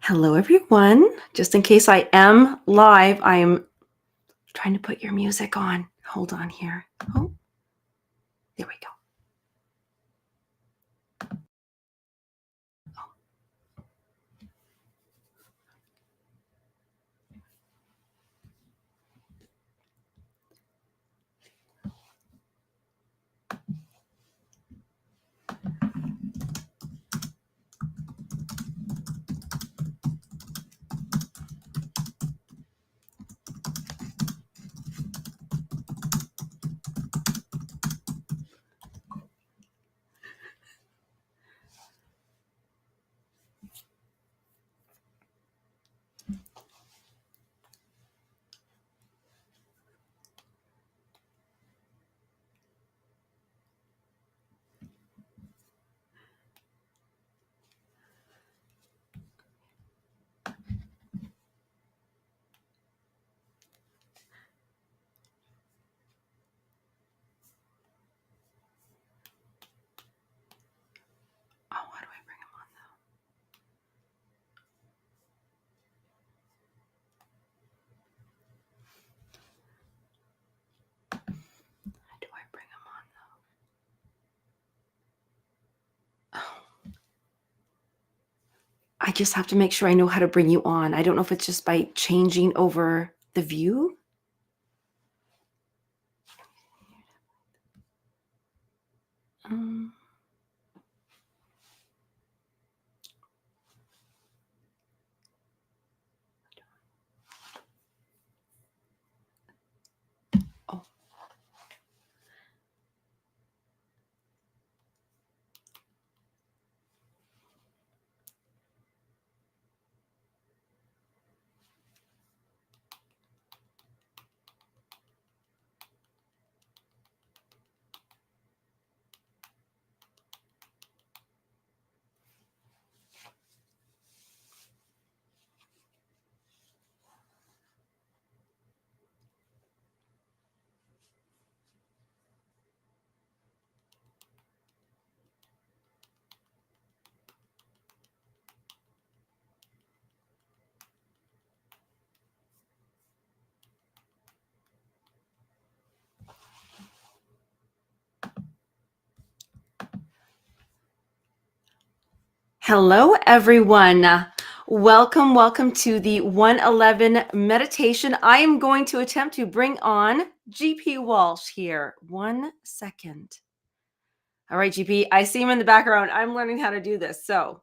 Hello, everyone. Just in case I am live, I am trying to put your music on. Hold on here. Oh, there we go. Oh, how do I bring him on though? How do I bring him on though? Oh, I just have to make sure I know how to bring you on. I don't know if it's just by changing over the view. Um, oh, hello, everyone. Welcome to the 111 meditation. I am going to attempt to bring on GP Walsh here. 1 second. All right, GP, I see him in the background. I'm learning how to do this. So,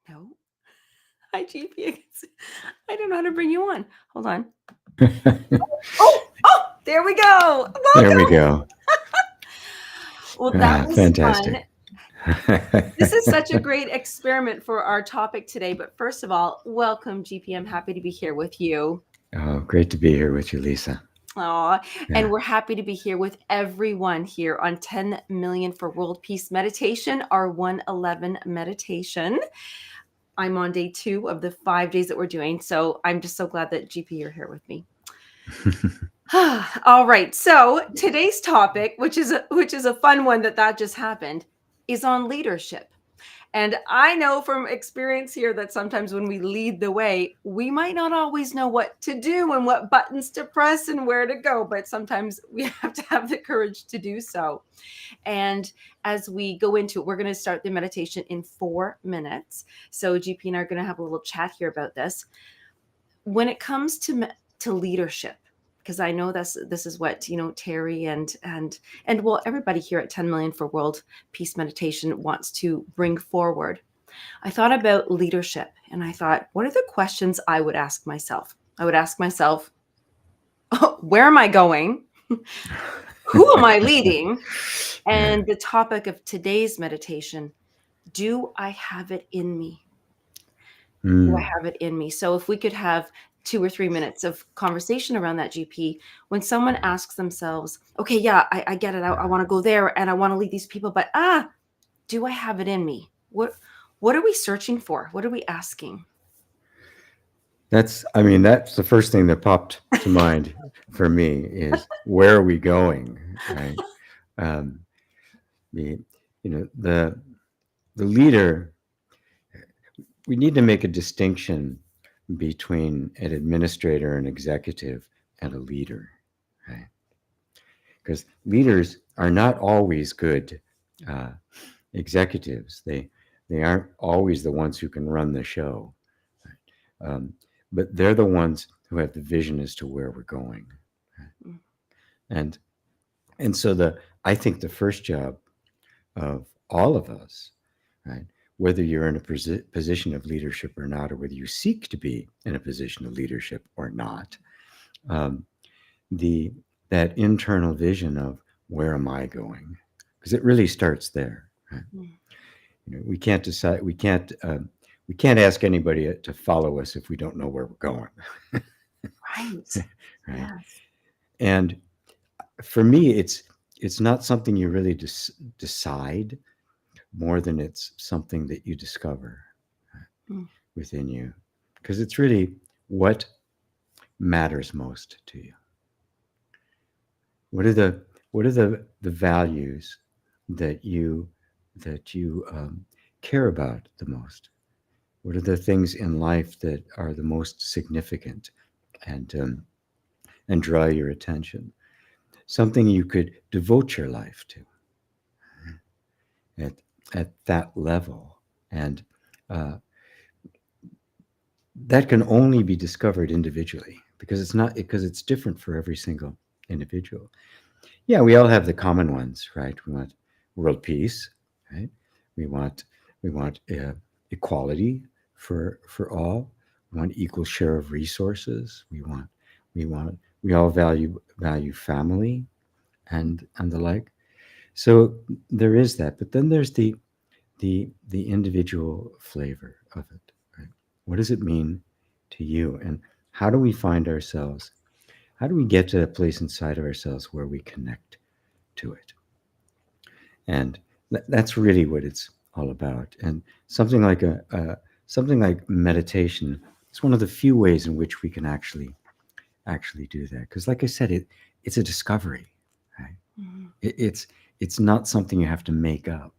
no. Hi, GP. I don't know how to bring you on. Hold on. Oh, there we go. Welcome. There we go. Well, that was fantastic. fun. This is such a great experiment for our topic today. But first of all, welcome, GP. I'm happy to be here with you. Oh, great to be here with you, Lisa. Aw, and we're happy to be here with everyone here on 10 Million for World Peace Meditation, our 111 meditation. I'm on day 2 of the 5 days that we're doing. So I'm just so glad that GP, you're here with me. All right. So today's topic, which is a fun one that just happened, is on leadership. And I know from experience here that sometimes when we lead the way, we might not always know what to do and what buttons to press and where to go, but sometimes we have to have the courage to do so. And as we go into it, we're going to start the meditation in 4 minutes. So GP and I are going to have a little chat here about this. When it comes to leadership, because I know this is what, Terry and well, everybody here at 10 Million for World Peace Meditation wants to bring forward. I thought about leadership and I thought, what are the questions I would ask myself? I would ask myself, where am I going? Who am I leading? And the topic of today's meditation, do I have it in me? Do I have it in me? So if we could have 2 or 3 minutes of conversation around that, GP, when someone asks themselves, okay, yeah, I get it. I want to go there and I want to lead these people, but do I have it in me? What are we searching for? What are we asking? That's the first thing that popped to mind for me is, where are we going? Right. The the leader, we need to make a distinction between an administrator, an executive, and a leader, right? Because leaders are not always good uh, executives. They aren't always the ones who can run the show, um, but they're the ones who have the vision as to where we're going. Mm. And and so I think the first job of all of us, right, whether you're in a position of leadership or not, or whether you seek to be in a position of leadership or not, um, the that internal vision of where am I going, because it really starts there. Right? Mm. We can't decide. We can't ask anybody to follow us if we don't know where we're going. Right. Right. Yes. And for me, it's not something you really decide more than it's something that you discover Mm. within you, because it's really what matters most to you. What are the values that you care about the most? What are the things in life that are the most significant and draw your attention? Something you could devote your life to at at that level, and uh, that can only be discovered individually, because it's different for every single individual. Yeah, we all have the common ones, right? We want world peace, right? We want equality for all. We want equal share of resources. We all value family and the like. So there is that, but then there's the individual flavor of it. Right? What does it mean to you, and how do we find ourselves? How do we get to a place inside of ourselves where we connect to it? And that's really what it's all about. And something like meditation is one of the few ways in which we can actually do that. Because, like I said, it's a discovery. Right? Mhm. It's not something you have to make up.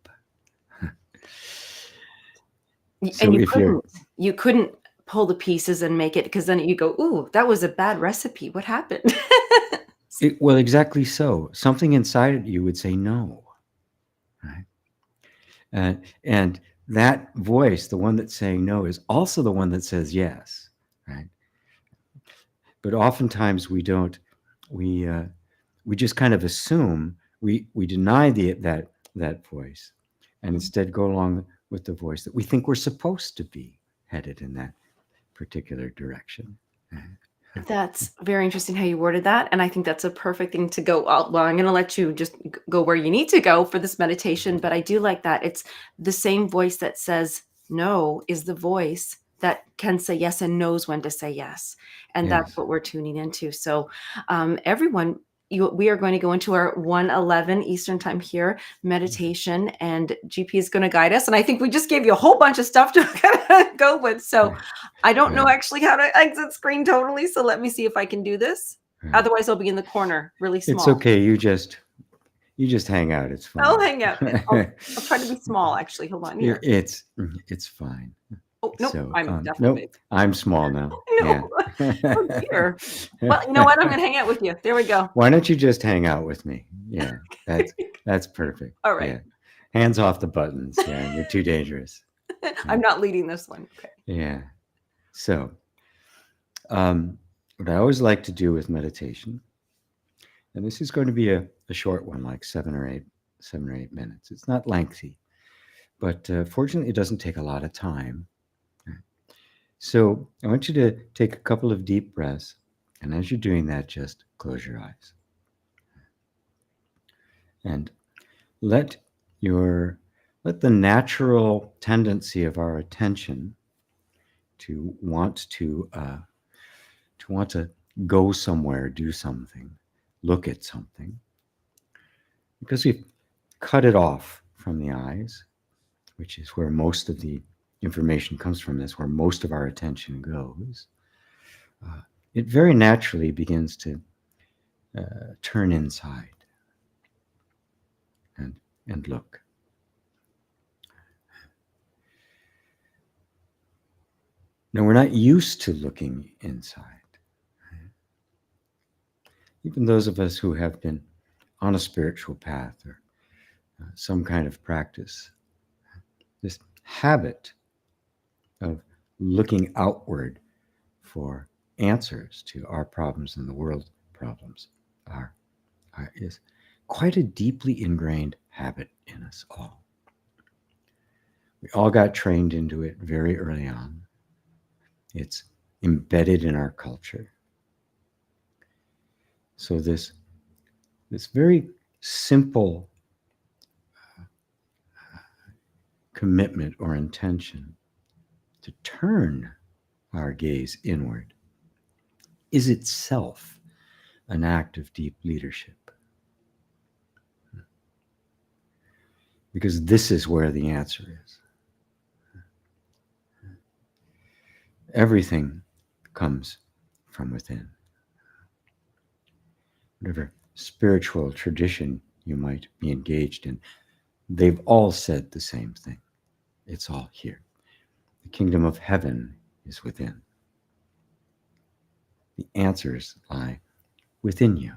And So if you're you couldn't pull the pieces and make it, because then you go, "Ooh, that was a bad recipe. What happened?" well, exactly so. Something inside of you would say no, right? And that voice, the one that's saying no, is also the one that says yes, right? But oftentimes we don't. We just kind of assume, we deny that voice, and instead go along with the voice that we think we're supposed to be headed in that particular direction. That's very interesting how you worded that, and I think that's a perfect thing to go out. Well, I'm gonna let you just go where you need to go for this meditation, but I do like that. It's the same voice that says no is the voice that can say yes and knows when to say yes, and that's Yes. what we're tuning into. So, everyone, we are going to go into our 1:11 Eastern time here meditation, and GP is going to guide us. And I think we just gave you a whole bunch of stuff to kind of go with. So I don't know Right. actually how to exit screen totally. So let me see if I can do this. Right. Otherwise, I'll be in the corner, really It's small. okay. You just hang out. It's I'll fine. hang out. I'll try to be small. Actually, hold on here. It's fine. Oh nope, So I'm definitely nope, big. I'm small now. No, Yeah. oh dear. Well, you know what? I'm going to hang out with you. There we go. Why don't you just hang out with me? Yeah, that's perfect. All right. Yeah, hands off the buttons. Yeah, you're too dangerous. I'm not leading this one. Okay. Yeah. So, what I always like to do with meditation, and this is going to be a short one, like 7 or 8 minutes. It's not lengthy, but fortunately, it doesn't take a lot of time. So I want you to take a couple of deep breaths, and as you're doing that, just close your eyes and let your let the natural tendency of our attention to want to go somewhere, do something, look at something, because we've cut it off from the eyes, which is where most of the information comes from. That's where most of our attention goes. It very naturally begins to turn inside and look. Now, we're not used to looking inside. Even those of us who have been on a spiritual path or some kind of practice, this habit of looking outward for answers to our problems and the world problems is quite a deeply ingrained habit in us all. We all got trained into it very early on. It's embedded in our culture. So this very simple commitment or intention to turn our gaze inward is itself an act of deep leadership. Because this is where the answer is. Everything comes from within. Whatever spiritual tradition you might be engaged in, they've all said the same thing. It's all here. The kingdom of heaven is within. The answers lie within you.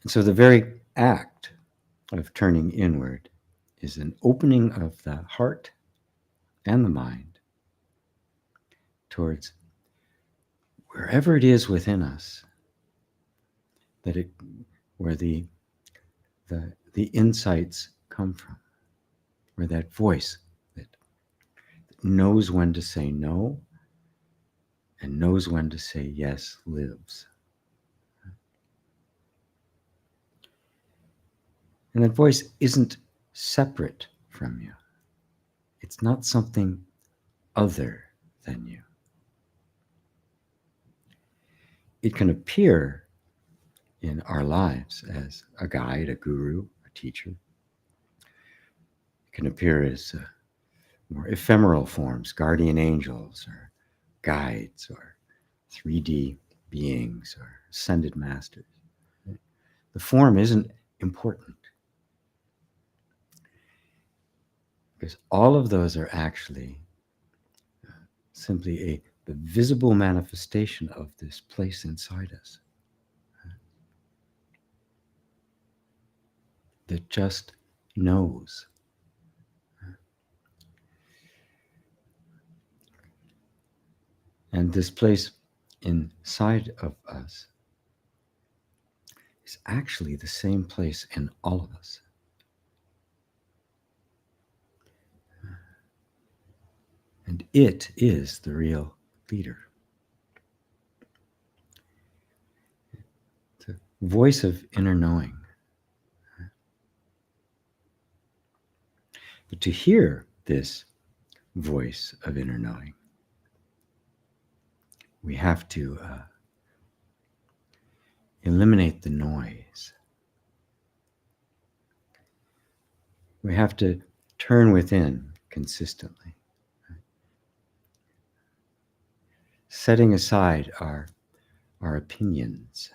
And so the very act of turning inward is an opening of the heart and the mind towards wherever it is within us where the insights come from, where that voice that knows when to say no and knows when to say yes lives. And that voice isn't separate from you. It's not something other than you. It can appear in our lives as a guide, a guru, a teacher. It can appear as more ephemeral forms, guardian angels or guides or 3D beings or ascended masters. The form isn't important because all of those are actually simply the visible manifestation of this place inside us that just knows. And this place inside of us is actually the same place in all of us. And it is the real leader. The voice of inner knowing. But to hear this voice of inner knowing, we have to eliminate the noise. We have to turn within consistently, setting aside our opinions,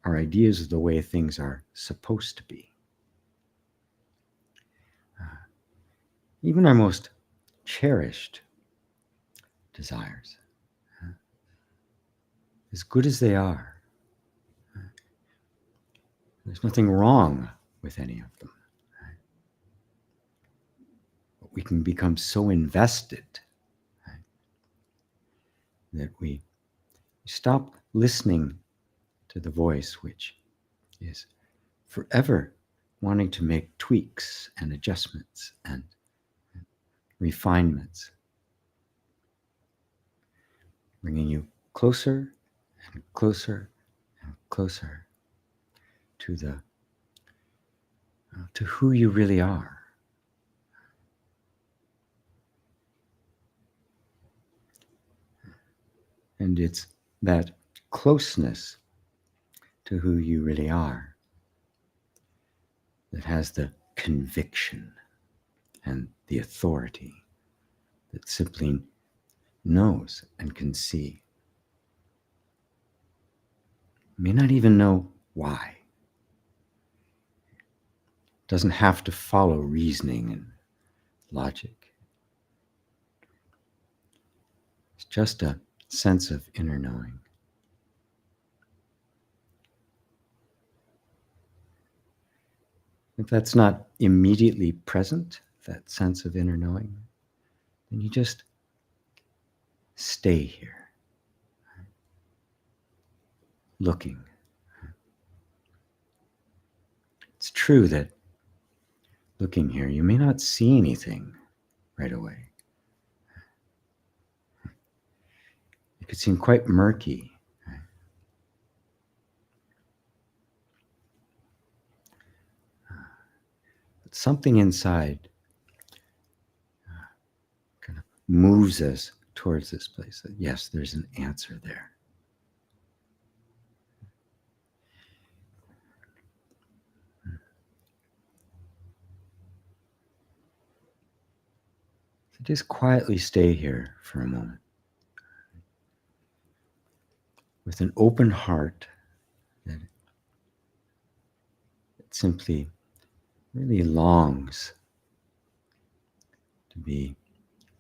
our ideas of the way things are supposed to be. Even our most cherished desires, as good as they are, there's nothing wrong with any of them. But we can become so invested that we stop listening to the voice which is forever wanting to make tweaks and adjustments and refinements, bringing you closer and closer and closer to who you really are. And it's that closeness to who you really are that has the conviction and the authority that simply knows and can see. May not even know why. doesn't have to follow reasoning and logic. It's just a sense of inner knowing. If that's not immediately present, that sense of inner knowing, then you just stay here, looking. It's true that looking here, you may not see anything right away. It could seem quite murky. But something inside kind of moves us towards this place that, yes, there's an answer there. So just quietly stay here for a moment with an open heart that it simply really longs to be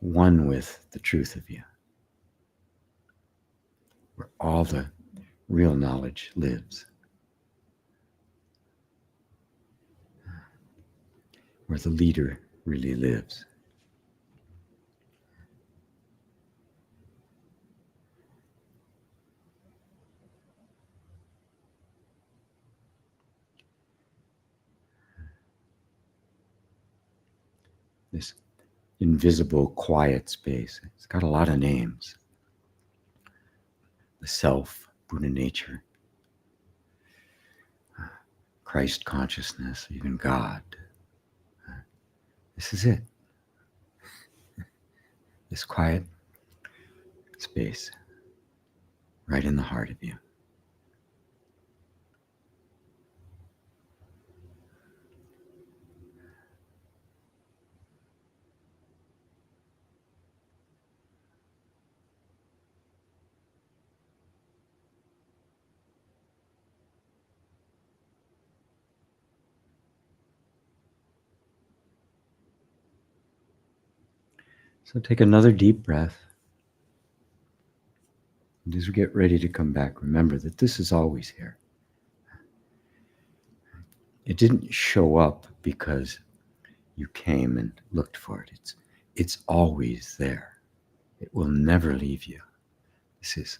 one with the truth of you, where all the real knowledge lives, where the leader really lives. This invisible, quiet space. It's got a lot of names. The self, Buddha nature, Christ consciousness, even God. This is it. This quiet space right in the heart of you. So take another deep breath. And as we get ready to come back, remember that this is always here. It didn't show up because you came and looked for it. It's always there. It will never leave you. This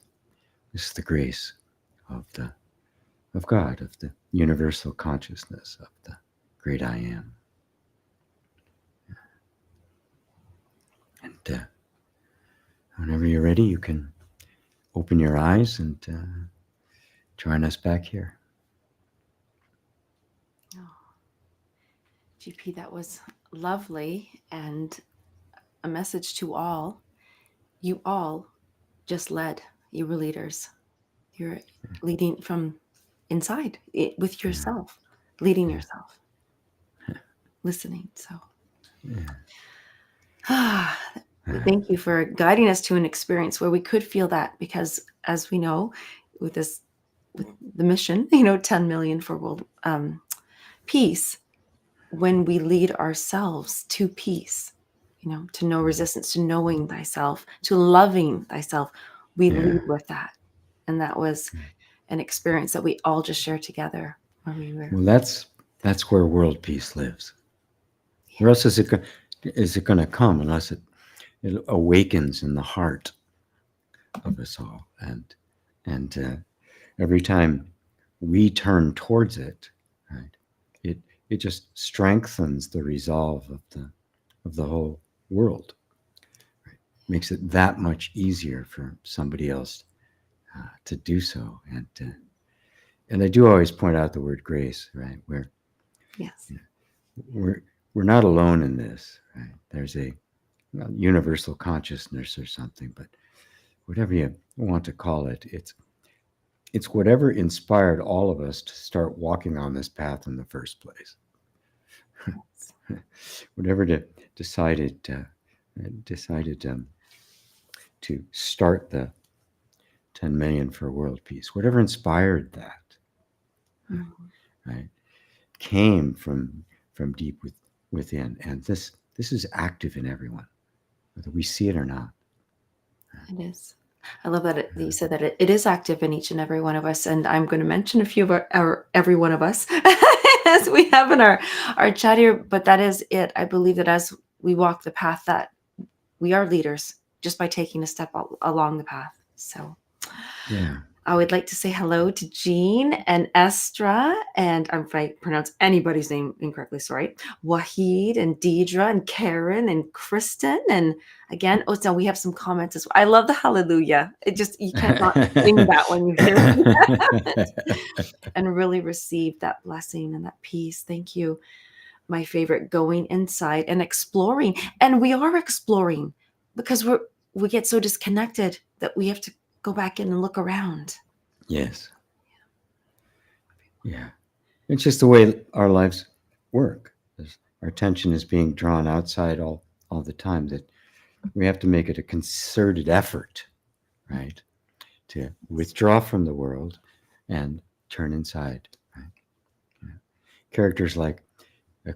is the grace of God, of the universal consciousness, of the great I am. And whenever you're ready, you can open your eyes and join us back here. Oh, GP, that was lovely, and a message to all. You all just led. You were leaders. You're leading from inside with yourself, leading yourself, listening. So thank you for guiding us to an experience where we could feel that, because as we know, with the mission, 10 million for world peace, when we lead ourselves to peace, to no resistance, to knowing thyself, to loving thyself, we lead with that. And that was an experience that we all just shared together when we were. Well, that's where world peace lives. Where else is it going to come unless it awakens in the heart of us all? And every time we turn towards it, right, it just strengthens the resolve of the whole world. Right? Makes it that much easier for somebody else to do so. And I do always point out the word grace, right? Yes. We're not alone in this, right? There's a universal consciousness or something, but whatever you want to call it, it's whatever inspired all of us to start walking on this path in the first place. Whatever decided to start the 10 million for world peace, whatever inspired that, right, came from from within, and this is active in everyone, whether we see it or not. It is. I love that you said that it is active in each and every one of us. And I'm going to mention a few of our every one of us as we have in our chat here. But that is it. I believe that as we walk the path, that we are leaders just by taking a step along the path. So Yeah. I would like to say hello to Jean and Estra, and if I pronounce anybody's name incorrectly, sorry, Wahid and Deidre and Karen and Kristen. And again, oh, so we have some comments as well. I love the hallelujah. It just, you can't not sing that when you hear that and really receive that blessing and that peace. Thank you. My favorite, going inside and exploring. And we are exploring because we get so disconnected that we have to go back in and look around. Yes. Yeah. It's just the way our lives work. Our attention is being drawn outside all the time, that we have to make it a concerted effort, right, to withdraw from the world and turn inside. Right? Yeah. Characters like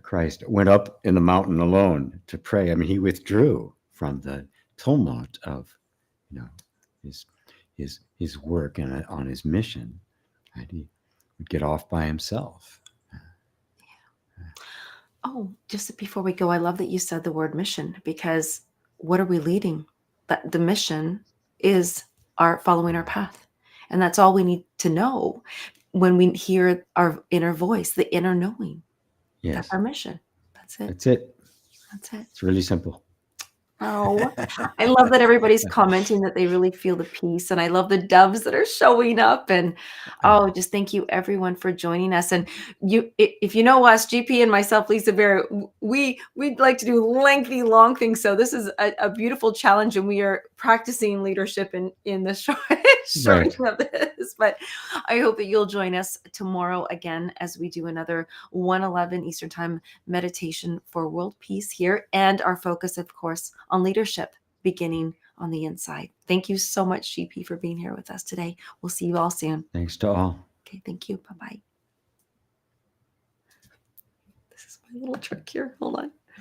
Christ went up in the mountain alone to pray. I mean, he withdrew from the tumult of, you know, his work and on his mission. Right? He would get off by himself. Oh, just before we go, I love that you said the word mission, because what are we leading? That the mission is our following our path. And that's all we need to know when we hear our inner voice, the inner knowing. Yes. That's our mission. That's it. That's it. That's it. It's really simple. Oh, I love that everybody's commenting that they really feel the peace. And I love the doves that are showing up. And oh, just thank you everyone for joining us. And if you know us, GP and myself, Lisa Bear, we'd like to do lengthy, long things. So this is a beautiful challenge, and we are practicing leadership in the shortening of this. But I hope that you'll join us tomorrow again as we do another 1:11 Eastern Time meditation for world peace here. And our focus, of course, on leadership beginning on the inside. Thank you so much, GP, for being here with us today. We'll see you all soon. Thanks to all. Okay, thank you. Bye-bye. This is my little trick here. Hold on.